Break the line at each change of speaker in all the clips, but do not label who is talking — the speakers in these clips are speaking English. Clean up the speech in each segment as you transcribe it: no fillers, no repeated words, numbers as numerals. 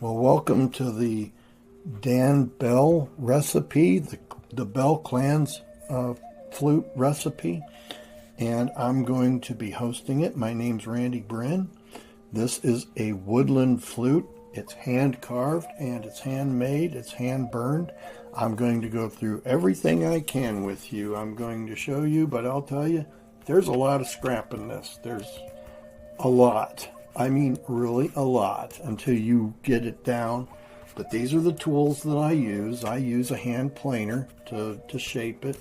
Well, welcome to the Dan Bell recipe, the Bell Clan's flute recipe, and I'm going to be hosting it. My name's Randy Bryhn. This is a woodland flute. It's hand carved and it's handmade, it's hand burned. I'm going to go through everything I can with you. I'm going to show you, but I'll tell you, there's a lot of scrap in this. There's a lot. I mean, really a lot until you get it down. But these are the tools that I use. I use a hand planer to shape it.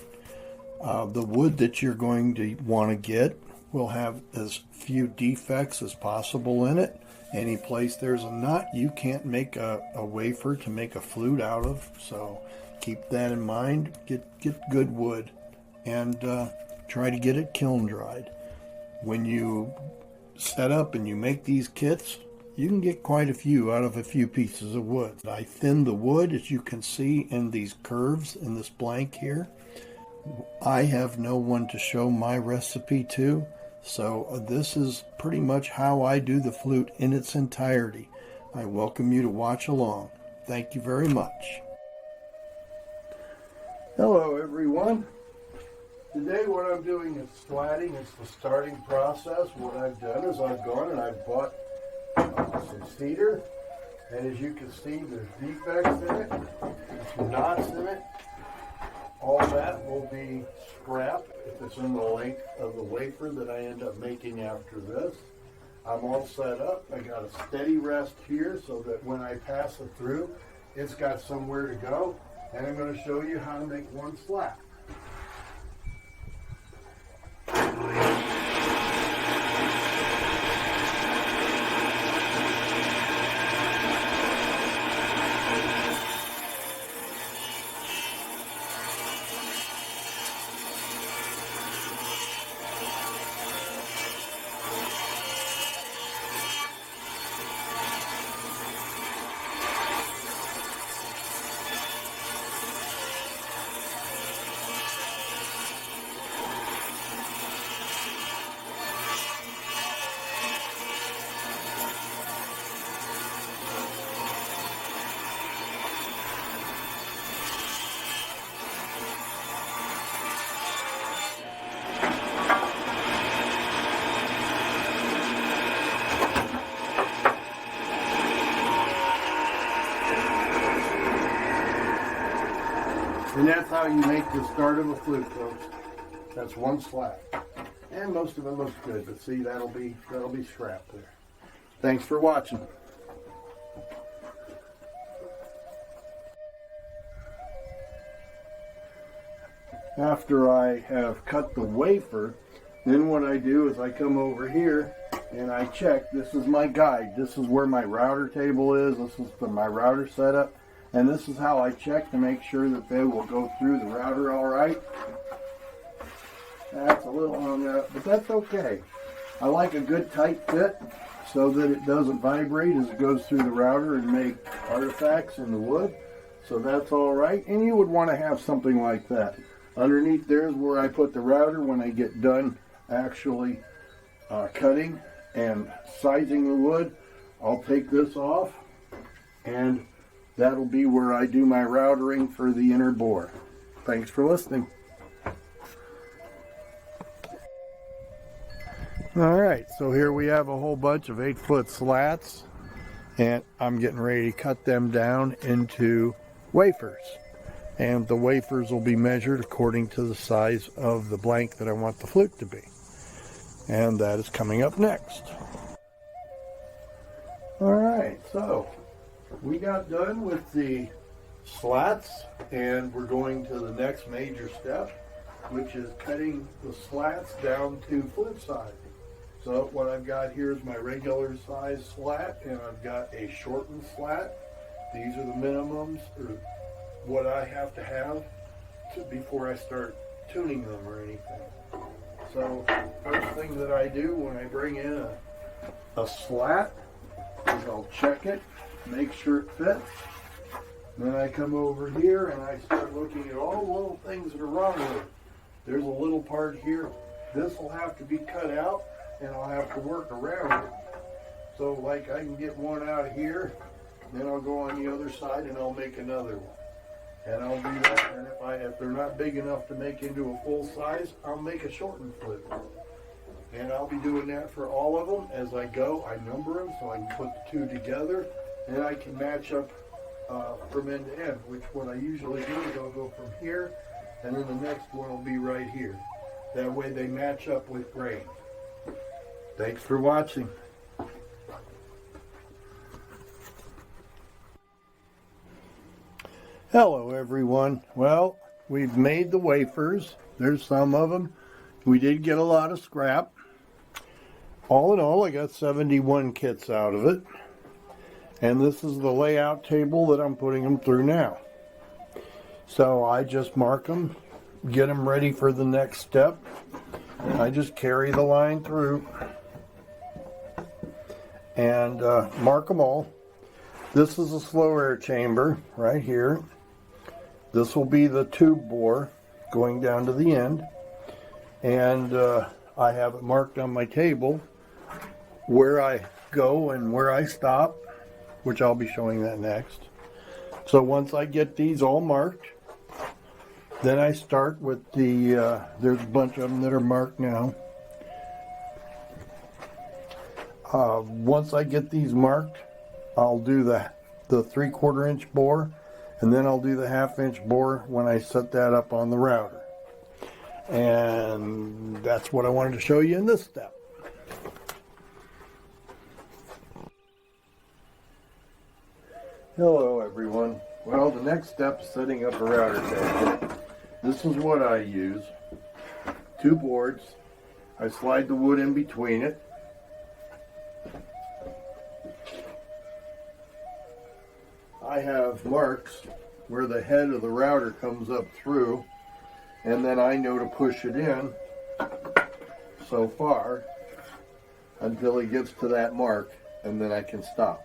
The wood that you're going to want to get will have as few defects as possible in it. Any place there's a nut, you can't make a wafer to make a flute out of. So keep that in mind. Get good wood and try to get it kiln dried. When you set up and you make these kits, you can get quite a few out of a few pieces of wood. I thin the wood, as you can see in these curves in this blank here. I have no one to show my recipe to, so this is pretty much how I do the flute in its entirety. I welcome you to watch along. Thank you very much. Hello everyone. Today what I'm doing is slatting. It's the starting process. What I've done is I've gone and I've bought some cedar, and as you can see, there's defects in it, there's knots in it. All that will be scrap if it's in the length of the wafer that I end up making after this. I'm all set up. I got a steady rest here so that when I pass it through, it's got somewhere to go, and I'm going to show you how to make one slat. And that's how you make the start of a flute, folks. That's one slat. And most of it looks good, but see, that'll be scrap there. Thanks for watching. After I have cut the wafer, then what I do is I come over here and I check. This is my guide. This is where my router table is. This is my router setup. And this is how I check to make sure that they will go through the router all right. That's a little hung up, but that's okay. I like a good tight fit so that it doesn't vibrate as it goes through the router and make artifacts in the wood. So that's all right. And you would want to have something like that. Underneath there is where I put the router when I get done actually cutting and sizing the wood. I'll take this off, and that'll be where I do my routering for the inner bore. Thanks for listening. Alright, so here we have a whole bunch of 8-foot slats, and I'm getting ready to cut them down into wafers. And the wafers will be measured according to the size of the blank that I want the flute to be. And that is coming up next. Alright, so we got done with the slats, and we're going to the next major step, which is cutting the slats down to flute size. So what I've got here is my regular size slat, and I've got a shortened slat. These are the minimums, or what I have to have before I start tuning them or anything. So first thing that I do when I bring in a slat is I'll check it, make sure it fits. Then I come over here and I start looking at all the little things that are wrong with it. There's a little part here. This will have to be cut out, and I'll have to work around it. So like I can get one out of here then I'll go on the other side and I'll make another one. And I'll do that, and if they're not big enough to make into a full size, I'll make a shortened flute. And I'll be doing that for all of them as I go. I number them so I can put the two together, and I can match up from end to end, which what I usually do is I'll go from here, and then the next one will be right here. That way they match up with grain. Thanks for watching. Hello everyone. Well, we've made the wafers. There's some of them. We did get a lot of scrap. All in all, I got 71 kits out of it. And this is the layout table that I'm putting them through now. So I just mark them, get them ready for the next step. I just carry the line through and mark them all. This is a slow air chamber right here. This will be the tube bore going down to the end. And I have it marked on my table where I go and where I stop, which I'll be showing that next. So once I get these all marked, then I start with the, there's a bunch of them that are marked now. Once I get these marked, I'll do the 3/4 inch bore, and then I'll do the 1/2 inch bore when I set that up on the router. And that's what I wanted to show you in this step. Hello everyone. Well, the next step is setting up a router table. This is what I use. 2 boards. I slide the wood in between it. I have marks where the head of the router comes up through, and then I know to push it in so far until it gets to that mark, and then I can stop.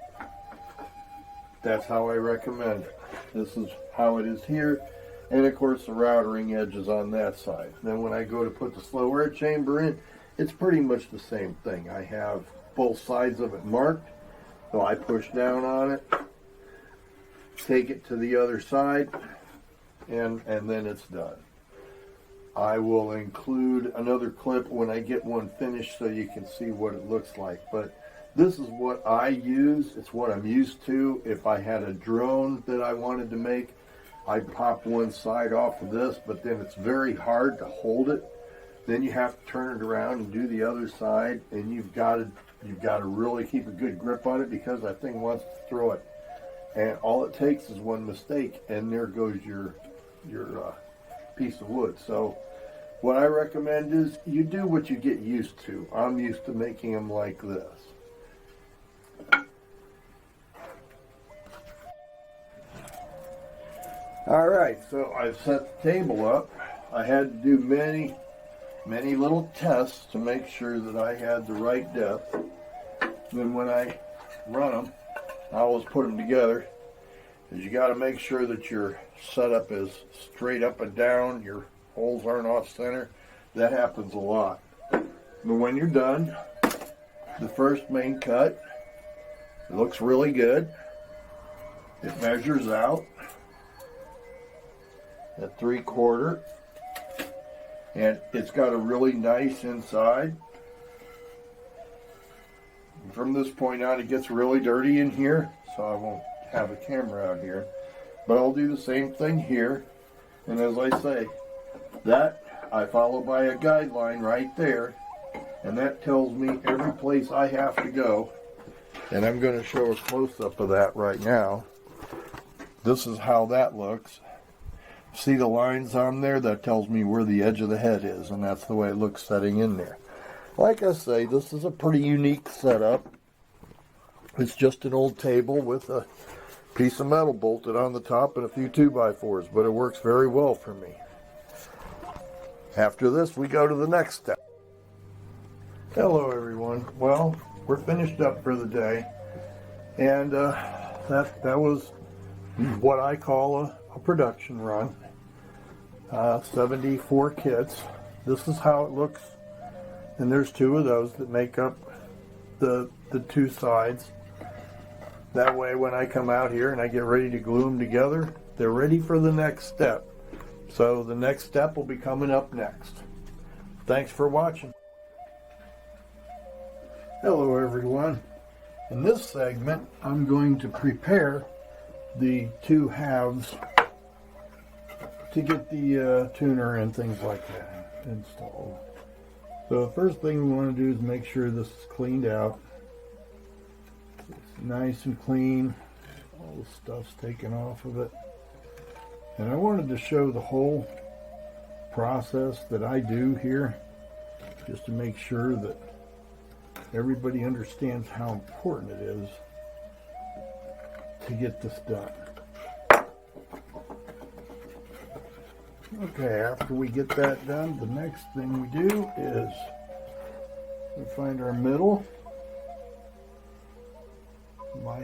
That's how I recommend it. This is how it is here, and of course the routering edge is on that side. Then when I go to put the slow air chamber in, it's pretty much the same thing. I have both sides of it marked, so I push down on it, take it to the other side, and then it's done. I will include another clip when I get one finished so you can see what it looks like. But this is what I use. It's what I'm used to. If I had a drone that I wanted to make, I'd pop one side off of this, but then it's very hard to hold it. Then you have to turn it around and do the other side, and you've got to really keep a good grip on it because that thing wants to throw it. And all it takes is one mistake, and there goes your piece of wood. So what I recommend is you do what you get used to. I'm used to making them like this. All right, so I've set the table up. I had to do many little tests to make sure that I had the right depth. Then when I run them, I always put them together. Is you got to make sure that your setup is straight up and down, your holes aren't off center. That happens a lot. But when you're done, the first main cut, it looks really good. It measures out at 3/4, and it's got a really nice inside. And from this point on, it gets really dirty in here, so I won't have a camera out here. But I'll do the same thing here, and as I say, that I follow by a guideline right there, and that tells me every place I have to go. And I'm going to show a close-up of that right now. This is how that looks. See the lines on there? That tells me where the edge of the head is, and that's the way it looks setting in there. Like I say, this is a pretty unique setup. It's just an old table with a piece of metal bolted on the top and a few 2x4s, but it works very well for me. After this, we go to the next step. Hello everyone. Well, we're finished up for the day, and that was what I call a production run. 74 kits. This is how it looks, and there's 2 of those that make up the 2 sides. That way when I come out here and I get ready to glue them together, they're ready for the next step. So the next step will be coming up next. Thanks for watching. Hello everyone. In this segment, I'm going to prepare the two halves to get the tuner and things like that installed. So the first thing we want to do is make sure this is cleaned out. It's nice and clean. All the stuff's taken off of it. And I wanted to show the whole process that I do here, just to make sure that everybody understands how important it is to get this done. Okay, after we get that done, the next thing we do is we find our middle. My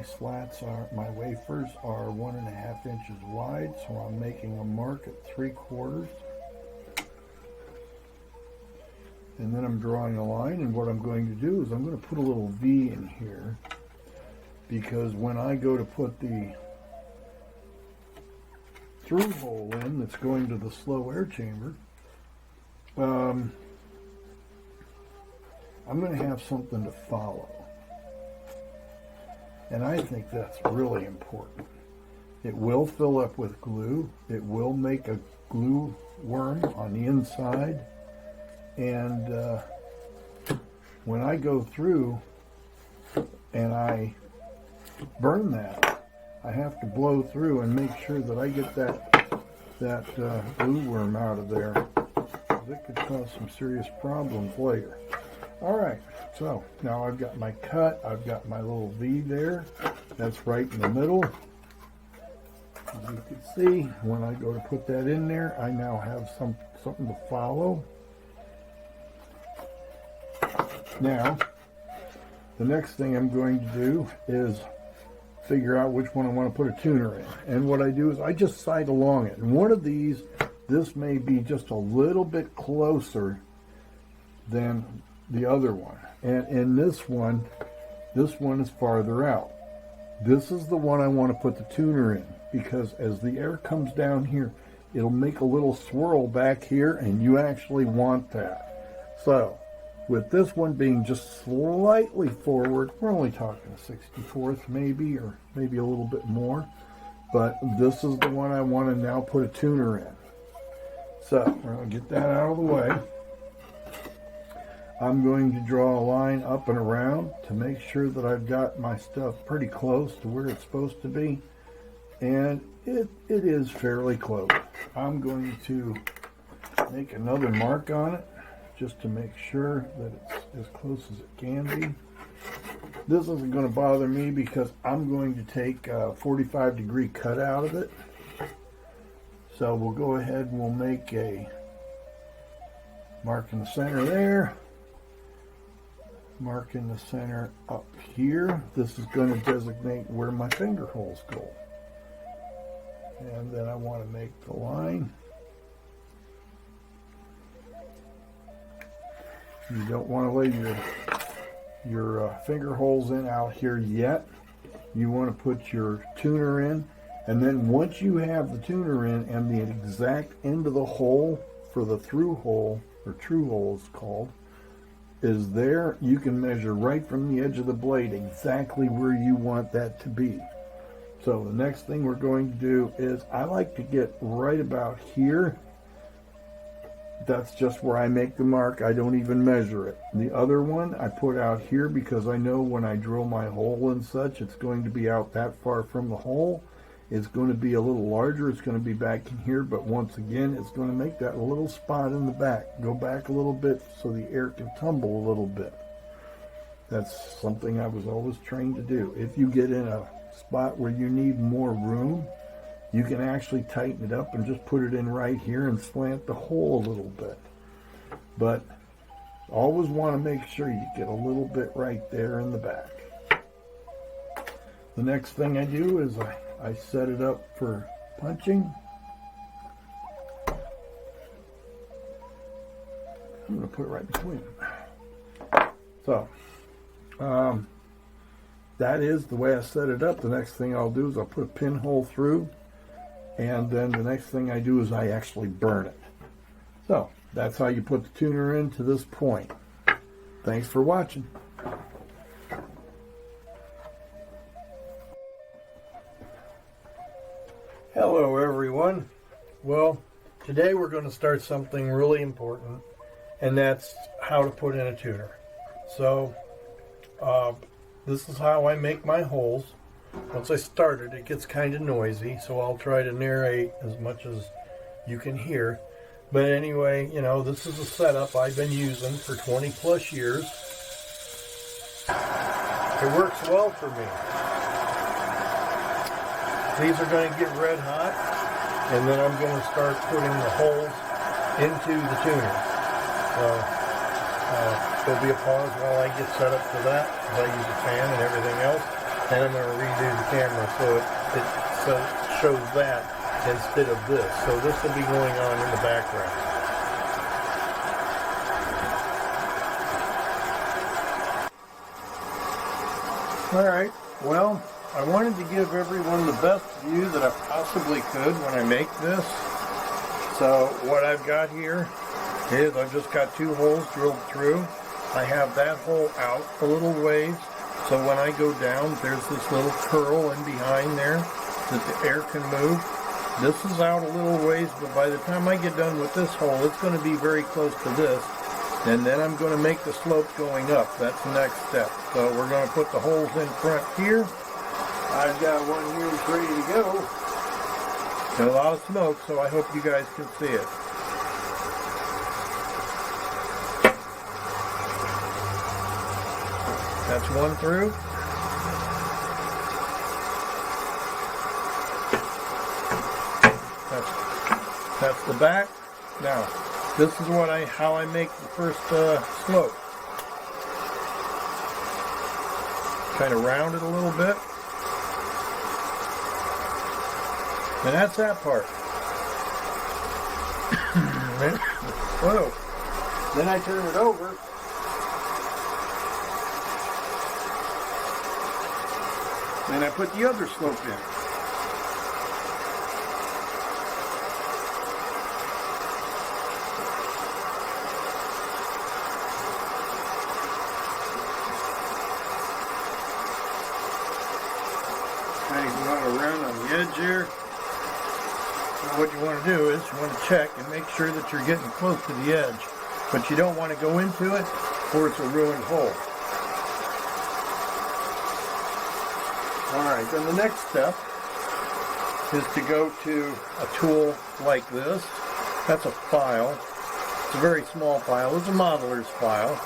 wafers are 1.5 inches wide, so I'm making a mark at 3/4. And then I'm drawing a line, and what I'm going to do is I'm going to put a little V in here, because when I go to put the through hole in that's going to the slow air chamber, I'm going to have something to follow. And I think that's really important. It will fill up with glue. It will make a glue worm on the inside. And when I go through and I burn that, I have to blow through and make sure that I get that glue worm out of there. It could cause some serious problems later. All right, so now I've got my cut. I've got my little V there. That's right in the middle. As you can see, when I go to put that in there, I now have something to follow. Now, the next thing I'm going to do is figure out which one I want to put a tuner in. And what I do is I just side along it. And one of these, this may be just a little bit closer than the other one. And in this one is farther out. This is the one I want to put the tuner in, because as the air comes down here, it'll make a little swirl back here, and you actually want that. So with this one being just slightly forward, we're only talking a 64th maybe, or maybe a little bit more, but this is the one I want to now put a tuner in. So we're going to get that out of the way. I'm going to draw a line up and around to make sure that I've got my stuff pretty close to where it's supposed to be, and it is fairly close. I'm going to make another mark on it just to make sure that it's as close as it can be. This isn't going to bother me because I'm going to take a 45-degree cut out of it. So we'll go ahead and we'll make a mark in the center there. Mark in the center up here. This is going to designate where my finger holes go. And then I want to make the line. You don't want to lay your finger holes in out here yet. You want to put your tuner in, and then once you have the tuner in and the exact end of the hole for the through hole, or true hole it's called, is there, you can measure right from the edge of the blade exactly where you want that to be. So the next thing we're going to do is, I like to get right about here. That's just where I make the mark. I don't even measure it. The other one I put out here because I know when I drill my hole and such, it's going to be out that far from the hole. It's going to be a little larger. It's going to be back in here, but once again, it's going to make that little spot in the back. Go back a little bit so the air can tumble a little bit. That's something I was always trained to do. If you get in a spot where you need more room, you can actually tighten it up and just put it in right here and slant the hole a little bit. But always want to make sure you get a little bit right there in the back. The next thing I do is I set it up for punching. I'm going to put it right between them. So, that is the way I set it up. The next thing I'll do is I'll put a pinhole through, and then the next thing I do is I actually burn it. So that's how you put the tuner in to this point. Thanks for watching. Hello everyone. Well, today we're going to start something really important, and that's how to put in a tuner. So this is how I make my holes. Once I start it, it gets kind of noisy, so I'll try to narrate as much as you can hear. But anyway, you know, this is a setup I've been using for 20 plus years. It works well for me. These are going to get red hot, and then I'm going to start putting the holes into the tuner. So there'll be a pause while I get set up for that, because I use a fan and everything else. And I'm going to redo the camera so it shows that instead of this. So this will be going on in the background. Alright, well, I wanted to give everyone the best view that I possibly could when I make this. So what I've got here is I've just got 2 holes drilled through. I have that hole out a little ways, so when I go down, there's this little curl in behind there that the air can move. This is out a little ways, but by the time I get done with this hole, it's going to be very close to this. And then I'm going to make the slope going up. That's the next step. So we're going to put the holes in front here. I've got one here that's ready to go. Got a lot of smoke, so I hope you guys can see it. That's one through. That's the back. Now, this is how I make the first slope. Kind of round it a little bit. And that's that part. Whoa. Then I turn it over. Then I put the other slope in. Kind of going around on the edge here. Now what you want to do is you want to check and make sure that you're getting close to the edge. But you don't want to go into it or it's a ruined hole. Alright, then the next step is to go to a tool like this. That's a file. It's a very small file. It's a modeler's file.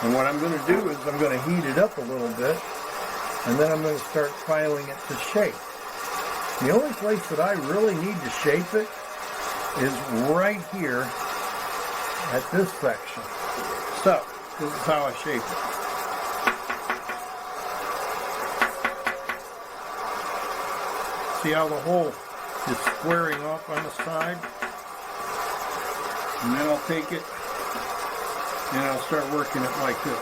And what I'm going to do is I'm going to heat it up a little bit, and then I'm going to start filing it to shape. The only place that I really need to shape it is right here at this section. So, this is how I shape it. See how the hole is squaring off on the side? And then I'll take it and I'll start working it like this.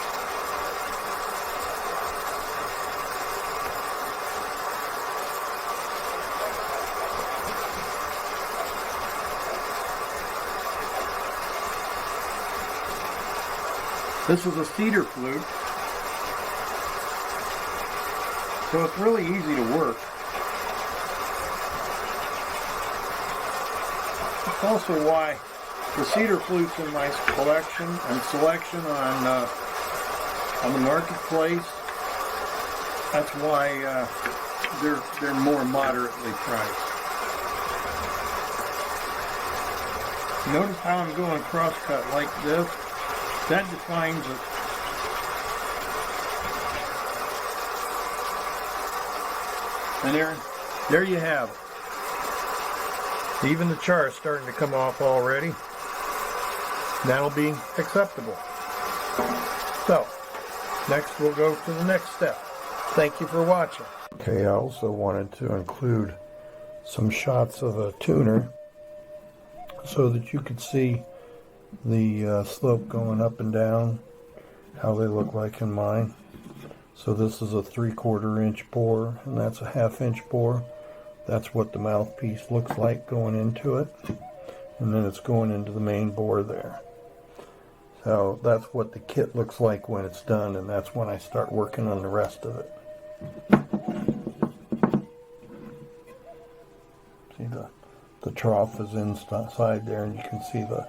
This is a cedar flute, so it's really easy to work. That's also why the cedar flutes in my collection and selection on the marketplace, that's why they're more moderately priced. Notice how I'm going cross-cut like this. That defines it. And there you have it. Even the char is starting to come off already. That'll be acceptable. So, next we'll go to the next step. Thank you for watching. Okay, I also wanted to include some shots of a tuner so that you could see the slope going up and down, how they look like in mine. So this is a 3/4 inch bore, and that's a 1/2 inch bore. That's what the mouthpiece looks like going into it. And then it's going into the main bore there. So that's what the kit looks like when it's done, and that's when I start working on the rest of it. See the trough is inside there, and you can see the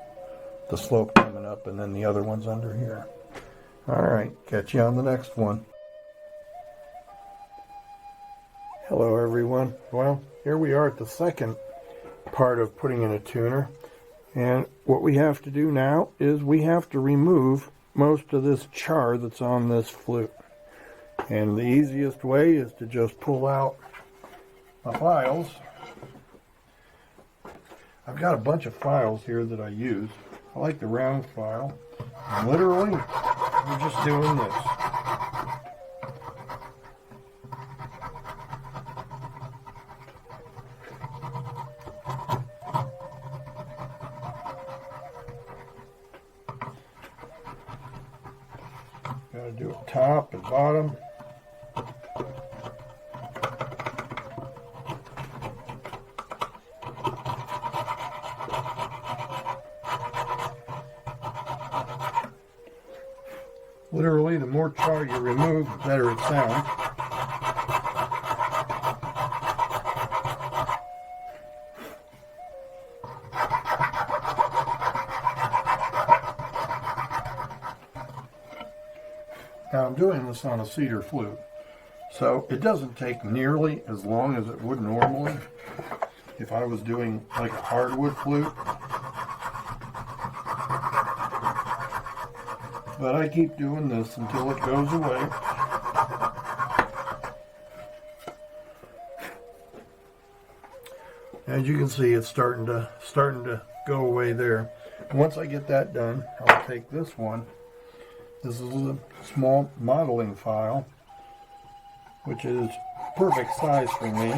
slope coming up, and then the other one's under here. Alright, catch you on the next one. Hello everyone. Well, here we are at the second part of putting in a tuner. And what we have to do now is we have to remove most of this char that's on this flute. And the easiest way is to just pull out my files. I've got a bunch of files here that I use. I like the round file. And literally, we're just doing this. Got to do it top and bottom. Literally, the more char you remove, the better it sounds. Now I'm doing this on a cedar flute, so it doesn't take nearly as long as it would normally if I was doing like a hardwood flute. But I keep doing this until it goes away. As you can see, it's starting to go away there. And once I get that done, I'll take this one. This is a small modeling file, which is perfect size for me.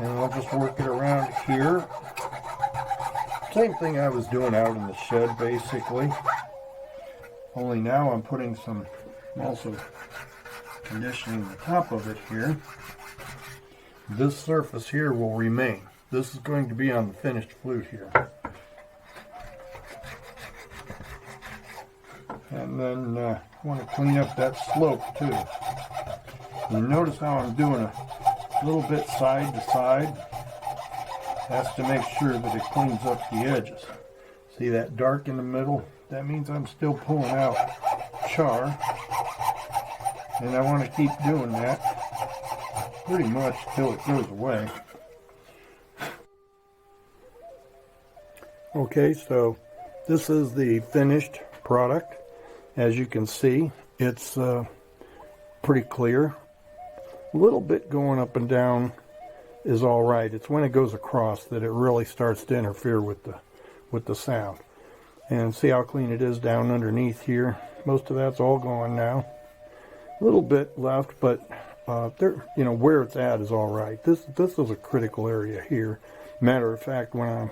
And I'll just work it around here. Same thing I was doing out in the shed, basically. Only now I'm putting some, also conditioning the top of it here. This surface here will remain. This is going to be on the finished flute here. And then I want to clean up that slope too. You notice how I'm doing a little bit side to side. That's to make sure that it cleans up the edges. See that dark in the middle? That means I'm still pulling out char. And I want to keep doing that pretty much till it goes away. Okay, so this is the finished product. As you can see, it's pretty clear. A little bit going up and down is all right. It's when it goes across that it really starts to interfere with the sound. And see how clean it is down underneath here. Most of that's all gone now. A little bit left, but there, you know, where it's at is all right. This is a critical area here. Matter of fact, when I'm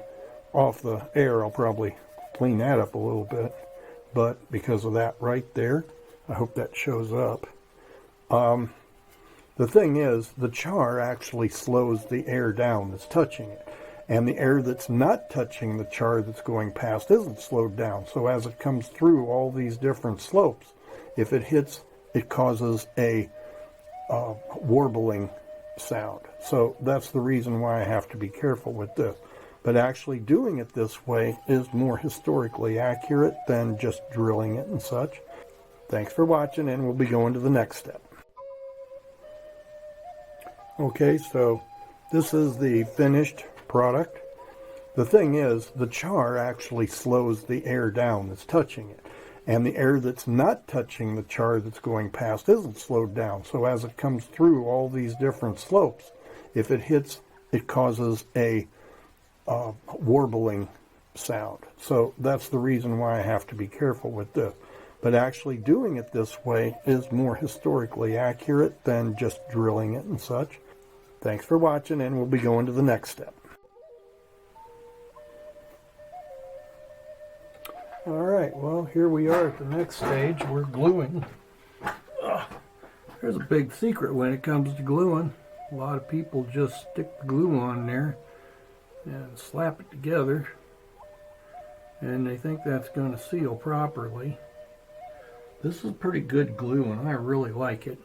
off the air, I'll probably clean that up a little bit. But because of that right there, I hope that shows up. The thing is, the char actually slows the air down that's touching it. And the air that's not touching the char that's going past isn't slowed down. So as it comes through all these different slopes, if it hits, it causes a warbling sound. So that's the reason why I have to be careful with this. But actually doing it this way is more historically accurate than just drilling it and such. Thanks for watching, and we'll be going to the next step. Okay, so this is the finished product. The thing is, the char actually slows the air down that's touching it. And the air that's not touching the char that's going past isn't slowed down. So as it comes through all these different slopes, if it hits, it causes a warbling sound. So that's the reason why I have to be careful with this. But actually doing it this way is more historically accurate than just drilling it and such. Thanks for watching, and we'll be going to the next step. Alright, well, here we are at the next stage. We're gluing There's a big secret when it comes to gluing. A lot of people just stick the glue on there and slap it together, and they think that's going to seal properly. This is pretty good glue, and I really like it.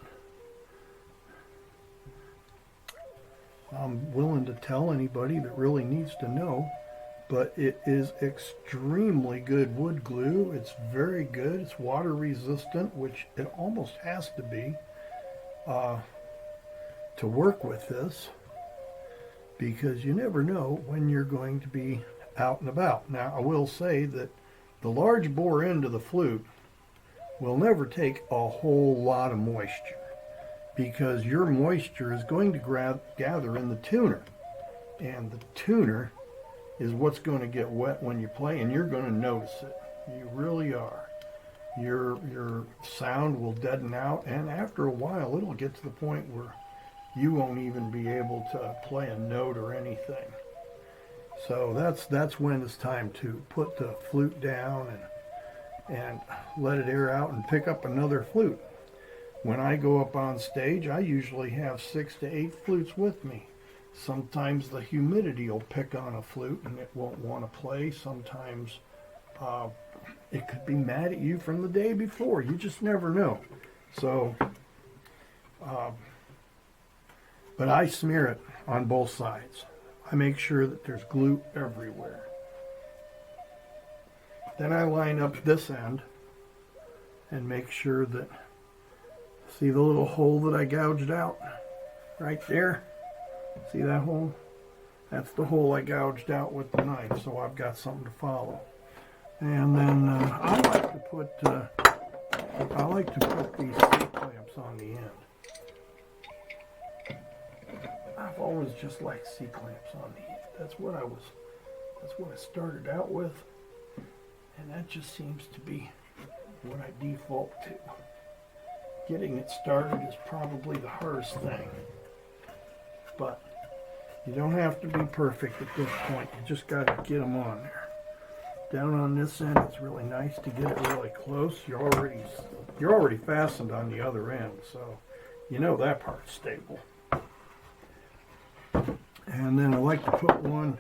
I'm willing to tell anybody that really needs to know, but it is extremely good wood glue. It's very good. It's water resistant, which it almost has to be to work with this, because you never know when you're going to be out and about. Now, I will say that the large bore end of the flute will never take a whole lot of moisture, because your moisture is going to gather in the tuner, and the tuner is what's going to get wet when you play, and you're going to notice it. You really are. Your sound will deaden out, and after a while it'll get to the point where you won't even be able to play a note or anything. So that's when it's time to put the flute down and let it air out and pick up another flute. When I go up on stage, I usually have 6 to 8 flutes with me. Sometimes the humidity will pick on a flute and it won't want to play. Sometimes it could be mad at you from the day before. You just never know. So, but I smear it on both sides. I make sure that there's glue everywhere. Then I line up this end and make sure that, see the little hole that I gouged out right there? See that hole? That's the hole I gouged out with the knife, so I've got something to follow. And then I like to put these C-clamps on the end. I've always just liked C-clamps on the end. That's what I started out with, and that just seems to be what I default to. Getting it started is probably the hardest thing, but you don't have to be perfect at this point. You just got to get them on there. Down on this end, it's really nice to get it really close. You're already fastened on the other end, so you know that part's stable. And then I like to put one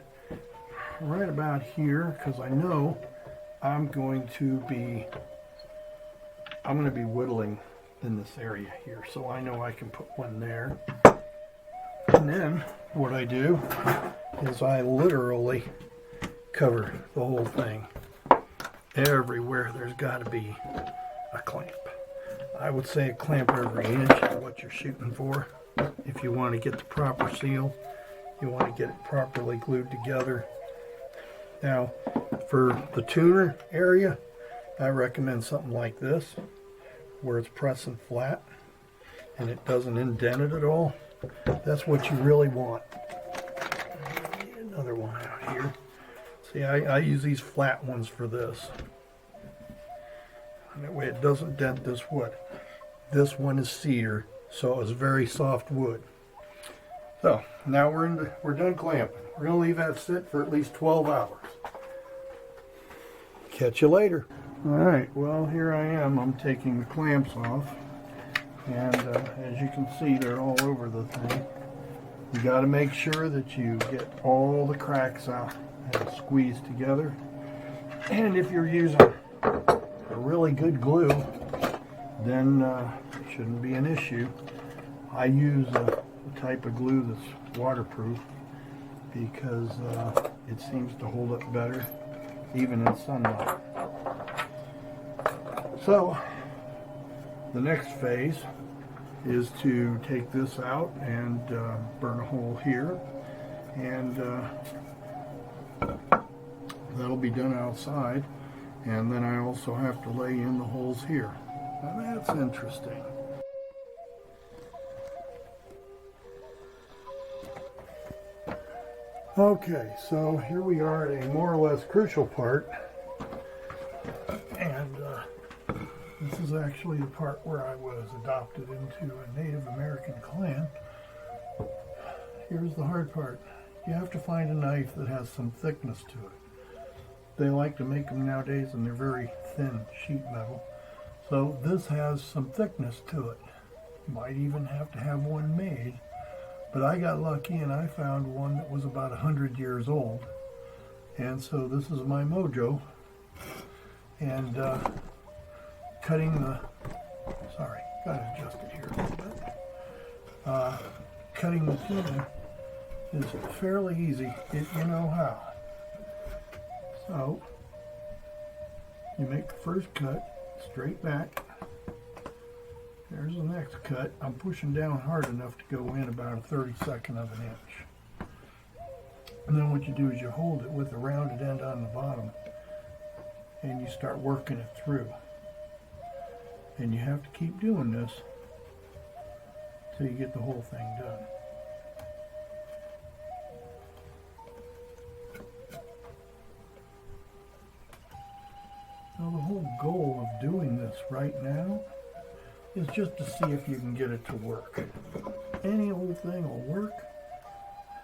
right about here, because I know I'm going to be whittling in this area here, so I know I can put one there. And then what I do is I literally cover the whole thing. Everywhere there's got to be a clamp. I would say a clamp every inch of what you're shooting for. If you want to get the proper seal, you want to get it properly glued together. Now, for the tuner area, I recommend something like this, where it's pressing flat and it doesn't indent it at all. That's what you really want. Another one out here. See, I use these flat ones for this. And that way it doesn't dent this wood. This one is cedar, so it's very soft wood. So now we're done clamping. We're going to leave that sit for at least 12 hours. Catch you later. Alright, well here I am. I'm taking the clamps off. And as you can see, they're all over the thing. You got to make sure that you get all the cracks out and squeeze together. And if you're using a really good glue, then it shouldn't be an issue. I use a type of glue that's waterproof because it seems to hold up better even in sunlight. So the next phase is to take this out and burn a hole here, and that'll be done outside. And then I also have to lay in the holes here. Now that's interesting. Okay, so here we are at a more or less crucial part, and this is actually the part where I was adopted into a Native American clan. Here's the hard part. You have to find a knife that has some thickness to it. They like to make them nowadays and they're very thin sheet metal. So this has some thickness to it. Might even have to have one made. But I got lucky and I found one that was about 100 years old. And so this is my mojo. And cutting the, sorry, gotta adjust it here a little bit. Cutting the tuna is fairly easy if you know how. So you make the first cut straight back. There's the next cut. I'm pushing down hard enough to go in about a 32nd of an inch. And then what you do is you hold it with the rounded end on the bottom and you start working it through. And you have to keep doing this till you get the whole thing done. Now the whole goal of doing this right now is just to see if you can get it to work. Any old thing will work.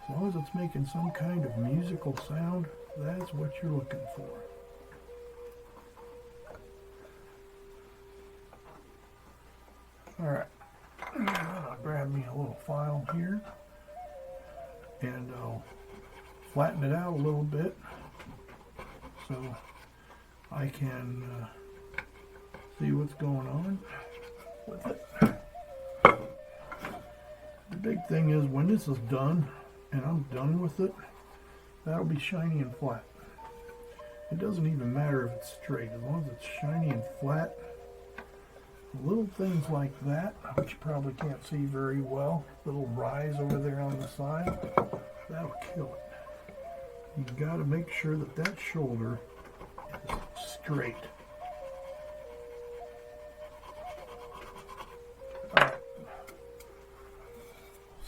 As long as it's making some kind of musical sound, that's what you're looking for. Alright, I'll grab me a little file here and I'll flatten it out a little bit so I can see what's going on with it. The big thing is when this is done and I'm done with it, that'll be shiny and flat. It doesn't even matter if it's straight, as long as it's shiny and flat. Little things like that, which you probably can't see very well, little rise over there on the side, that'll kill it. You got to make sure that that shoulder is straight. Alright.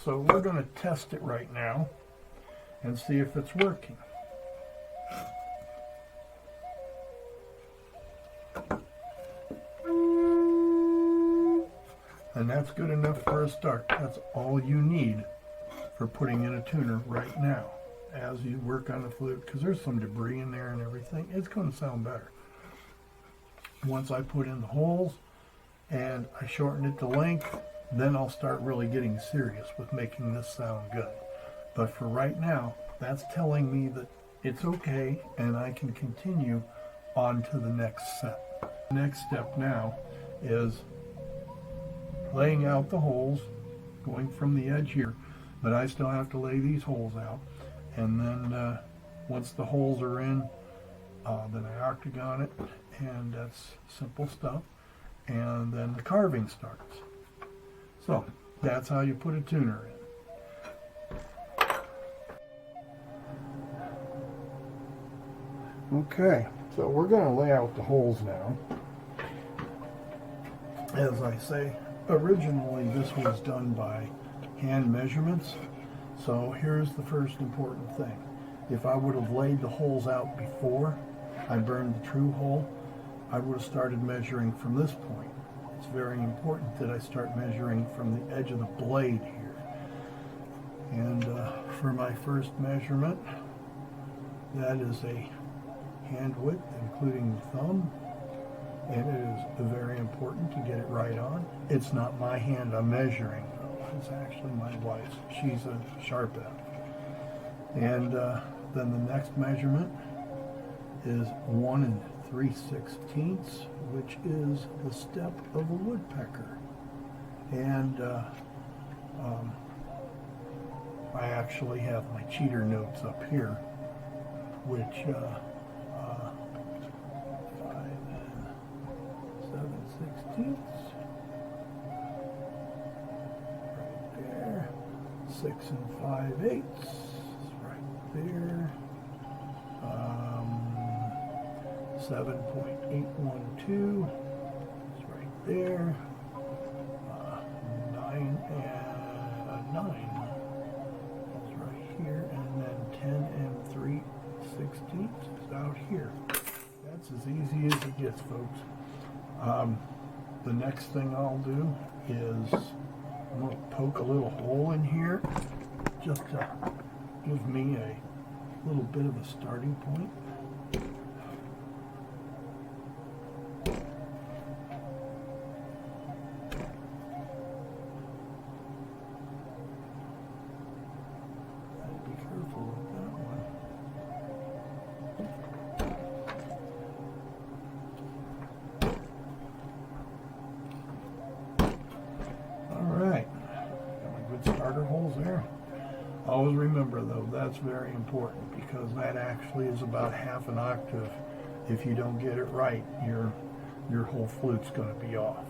So we're going to test it right now and see if it's working. And that's good enough for a start. That's all you need for putting in a tuner right now as you work on the flute, because there's some debris in there and everything. It's going to sound better. Once I put in the holes and I shorten it to length, then I'll start really getting serious with making this sound good. But for right now, that's telling me that it's okay and I can continue on to the next set. The next step now is laying out the holes, going from the edge here, but I still have to lay these holes out. And then once the holes are in, then I octagon it, and that's simple stuff. And then the carving starts. So that's how you put a tuner in. Okay, so we're going to lay out the holes now. As I say, originally this was done by hand measurements, so here's the first important thing. If I would have laid the holes out before I burned the true hole, I would have started measuring from this point. It's very important that I start measuring from the edge of the blade here. And for my first measurement, that is a hand width, including the thumb. And it is very important to get it right on. It's not my hand I'm measuring. It's actually my wife's. She's a sharp at. And then the next measurement is 1 3/16, which is the step of a woodpecker. And I actually have my cheater notes up here, which 7/16 right there, 6 5/8 right there, 7.812 is right there, 9 is right here, and then 10 3/16 is out here. That's as easy as it gets, folks. The next thing I'll do is I'm going to poke a little hole in here just to give me a little bit of a starting point. Always remember though, that's very important, because that actually is about half an octave. If you don't get it right, your whole flute's going to be off.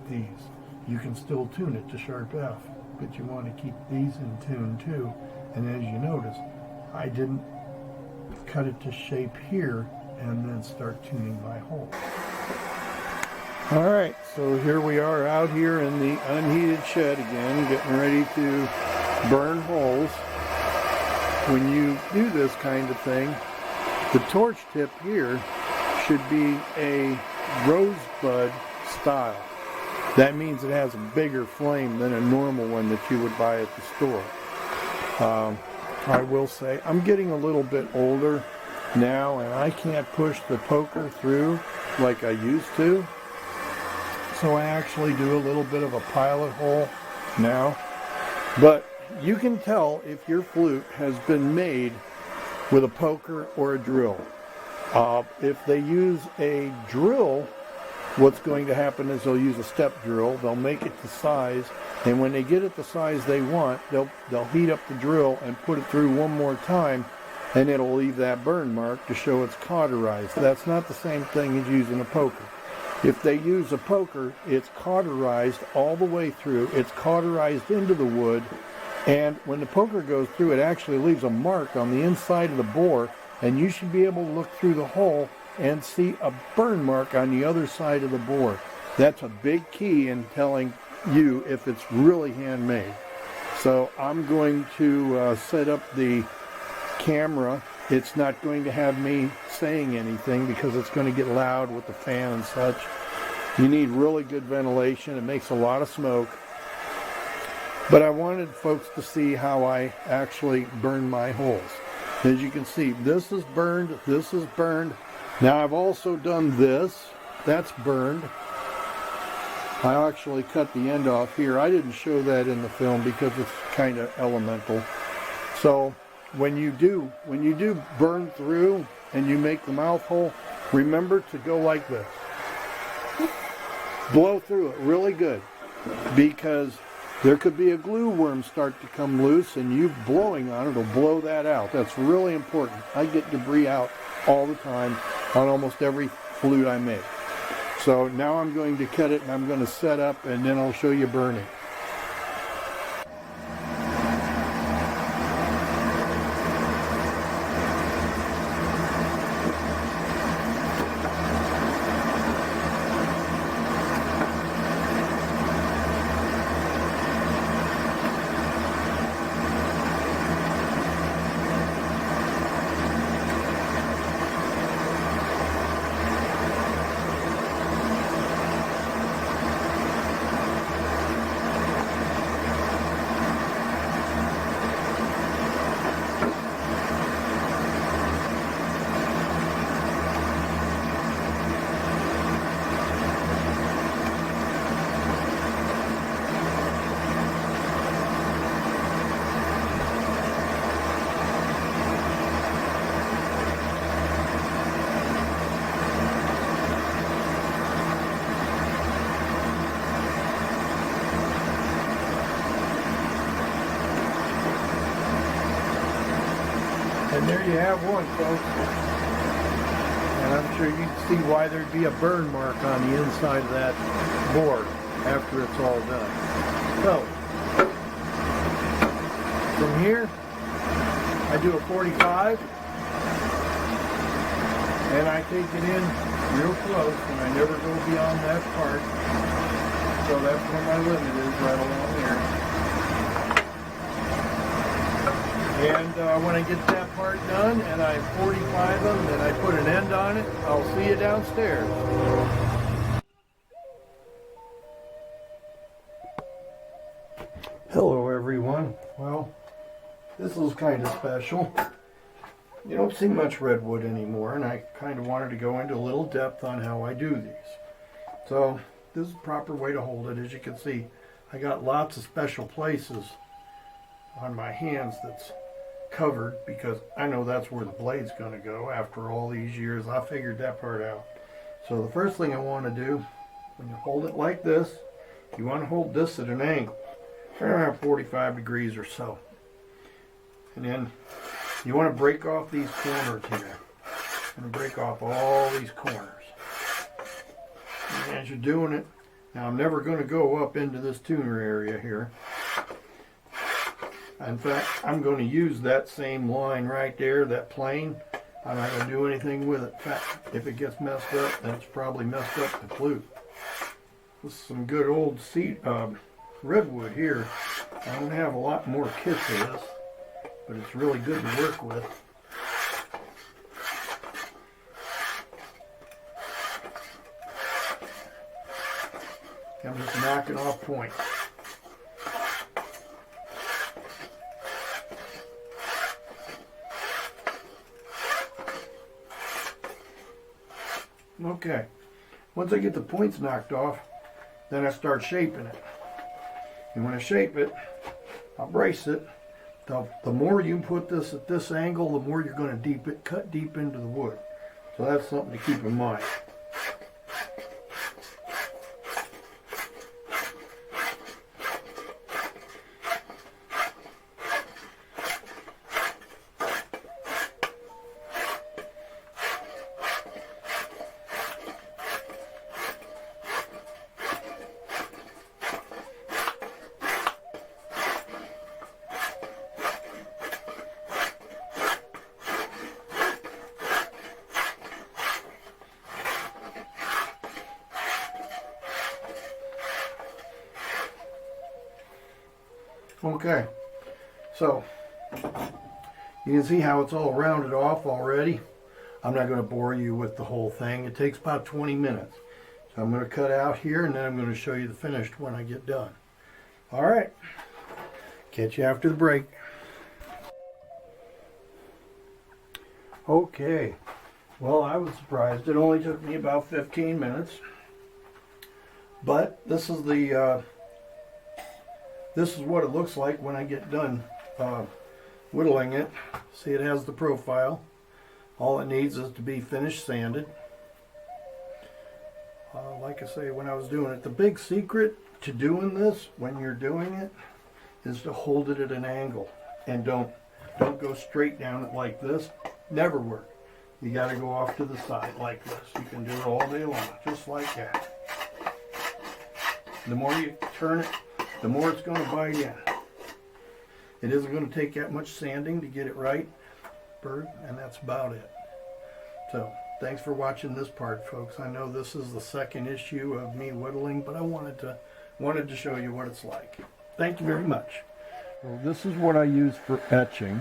These, you can still tune it to sharp F, but you want to keep these in tune too. And as you notice, I didn't cut it to shape here and then start tuning my hole. All right, so here we are out here in the unheated shed again, getting ready to burn holes. When you do this kind of thing, the torch tip here should be a rosebud style. That means it has a bigger flame than a normal one that you would buy at the store. I will say I'm getting a little bit older now, and I can't push the poker through like I used to. So I actually do a little bit of a pilot hole now. But you can tell if your flute has been made with a poker or a drill. If they use a drill, what's going to happen is they'll use a step drill. They'll make it to size, and when they get it the size they want, they'll heat up the drill and put it through one more time, and it'll leave that burn mark to show it's cauterized. That's not the same thing as using a poker. If they use a poker, it's cauterized all the way through. It's cauterized into the wood, and when the poker goes through, it actually leaves a mark on the inside of the bore, and you should be able to look through the hole and see a burn mark on the other side of the bore. That's a big key in telling you if it's really handmade. So I'm going to set up the camera. It's not going to have me saying anything because it's going to get loud with the fan and such. You need really good ventilation. It makes a lot of smoke. But I wanted folks to see how I actually burn my holes. As you can see, this is burned, this is burned. Now I've also done this. That's burned. I actually cut the end off here. I didn't show that in the film because it's kind of elemental. So when you do burn through and you make the mouth hole, remember to go like this. Blow through it really good, because there could be a glue worm start to come loose, and you blowing on it will blow that out. That's really important. I get debris out all the time on almost every flute I make. So now I'm going to cut it, and I'm going to set up, and then I'll show you burning. And there you have one, folks. And I'm sure you can see why there'd be a burn mark on the inside of that board after it's all done. So, from here, I do a 45, and I take it in real close, and I never go beyond that part. So that's where my limit is, right along there. And when I get that part done and I 45 them and I put an end on it, I'll see you downstairs. Hello everyone. Well, this is kind of special. You don't see much redwood anymore, and I kind of wanted to go into a little depth on how I do these. So this is the proper way to hold it. As you can see, I got lots of special places on my hands that's covered, because I know that's where the blade's going to go. After all these years, I figured that part out. So the first thing I want to do, when you hold it like this, you want to hold this at an angle, 45 degrees or so. And then you want to break off these corners here. And break off all these corners. And as you're doing it, now I'm never going to go up into this tuner area here. In fact, I'm going to use that same line right there, that plane. I'm not going to do anything with it. In fact, if it gets messed up, then it's probably messed up the flute. This is some good old redwood here. I don't have a lot more kits of this, but it's really good to work with. I'm just knocking off points. Okay, once I get the points knocked off, then I start shaping it. And when I shape it, I'll brace it. The more you put this at this angle, the more you're going to cut deep into the wood. So that's something to keep in mind. Okay, so you can see how it's all rounded off already. I'm not going to bore you with the whole thing. It takes about 20 minutes. So I'm going to cut out here and then I'm going to show you the finished when I get done. All right, catch you after the break. Okay, well, I was surprised. It only took me about 15 minutes. But this is what it looks like when I get done whittling it. See, it has the profile. All it needs is to be finished sanded. Like I say, when I was doing it, the big secret to doing this when you're doing it is to hold it at an angle and don't go straight down it like this. Never work. You got to go off to the side like this. You can do it all day long, just like that. The more you turn it, the more it's going to bite in. It isn't going to take that much sanding to get it right, and that's about it. So, thanks for watching this part, folks. I know this is the second issue of me whittling, but I wanted to show you what it's like. Thank you very much. Well, this is what I use for etching.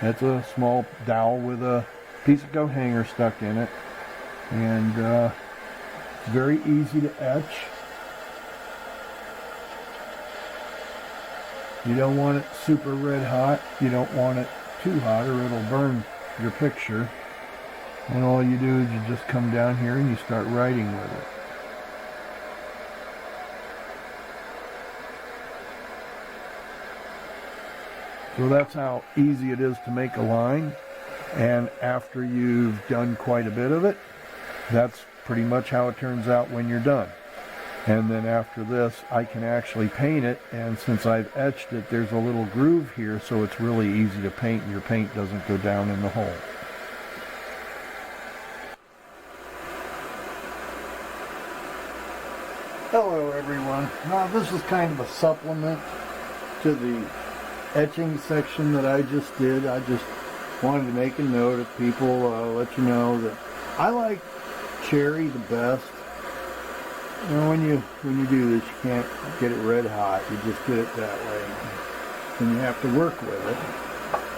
It's a small dowel with a piece of coat hanger stuck in it, and it's very easy to etch. You don't want it super red hot. You don't want it too hot or it'll burn your picture. And all you do is you just come down here and you start writing with it. So that's how easy it is to make a line. And after you've done quite a bit of it, that's pretty much how it turns out when you're done. And then after this, I can actually paint it, and since I've etched it, there's a little groove here, so it's really easy to paint, and your paint doesn't go down in the hole. Hello everyone. Now this is kind of a supplement to the etching section that I just did. I just wanted to make a note of people, let you know that I like cherry the best. You know, when you do this, you can't get it red hot. You just get it that way. And you have to work with it.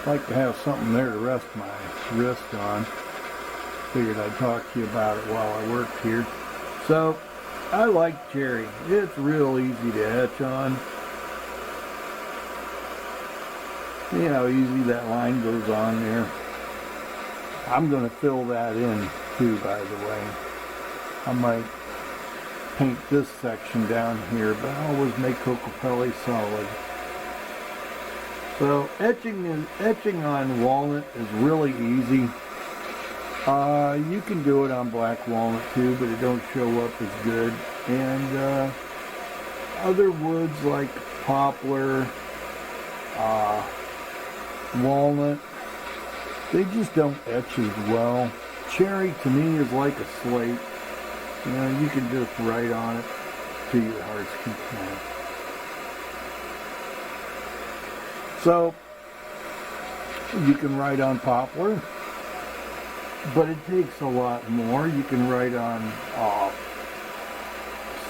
I like to have something there to rest my wrist on. Figured I'd talk to you about it while I worked here. So, I like cherry. It's real easy to etch on. See how easy that line goes on there. I'm going to fill that in too, by the way. I might paint this section down here, but I always make Cocopelli solid. So etching on walnut is really easy. You can do it on black walnut too, but it don't show up as good. And other woods like poplar, walnut, they just don't etch as well. Cherry to me is like a slate. You know, you can just write on it to your heart's content. So, you can write on poplar, but it takes a lot more. You can write on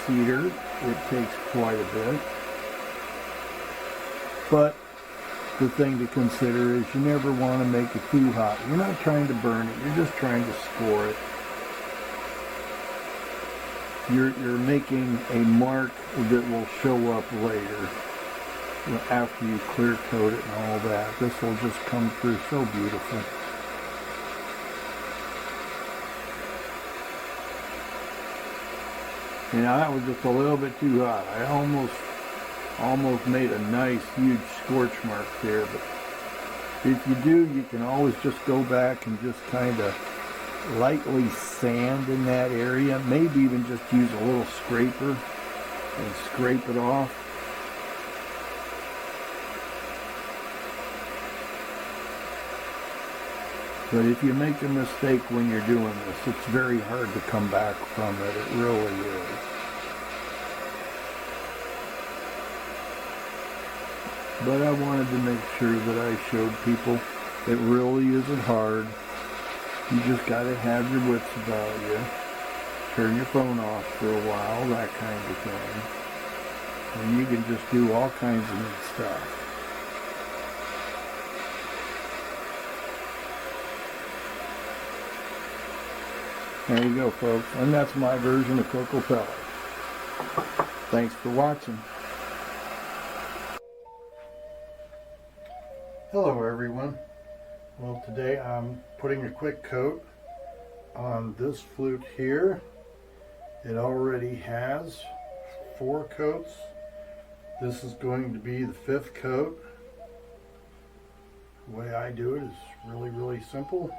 cedar. It takes quite a bit. But the thing to consider is you never want to make it too hot. You're not trying to burn it. You're just trying to score it. You're making a mark that will show up later, after you clear coat it and all that. This will just come through so beautiful. You know, that was just a little bit too hot. I almost made a nice huge scorch mark there, but if you do, you can always just go back and just kind of lightly sand in that area. Maybe even just use a little scraper and scrape it off. But if you make a mistake when you're doing this, it's very hard to come back from it. It really is. But I wanted to make sure that I showed people it really isn't hard. You just got to have your wits about you. Turn your phone off for a while, that kind of thing. And you can just do all kinds of neat stuff. There you go, folks. And that's my version of cocoa pellet. Thanks for watching. Hello, everyone. Well, today I'm putting a quick coat on this flute here. It already has 4 coats. This is going to be the 5th coat. The way I do it is really, really simple.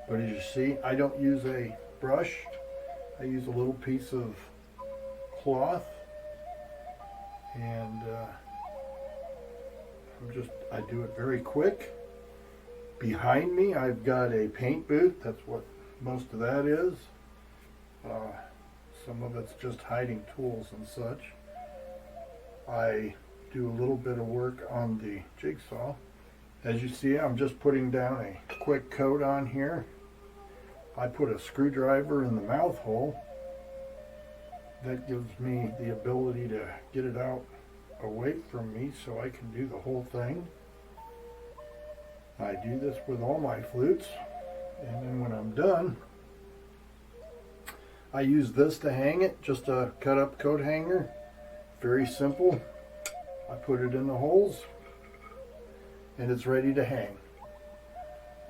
But as you see, I don't use a brush. I use a little piece of cloth, and I do it very quick. Behind me, I've got a paint booth. That's what most of that is. Some of it's just hiding tools and such. I do a little bit of work on the jigsaw. As you see, I'm just putting down a quick coat on here. I put a screwdriver in the mouth hole. That gives me the ability to get it out away from me so I can do the whole thing. I do this with all my flutes, and then when I'm done, I use this to hang it, just a cut up coat hanger. Very simple. I put it in the holes and it's ready to hang.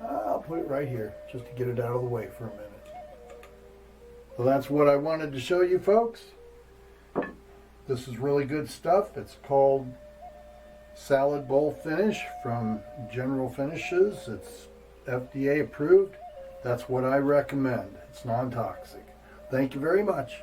I'll put it right here just to get it out of the way for a minute. Well, that's what I wanted to show you, folks. This is really good stuff. It's called Salad Bowl Finish from General Finishes. It's FDA approved. That's what I recommend. It's non-toxic. Thank you very much.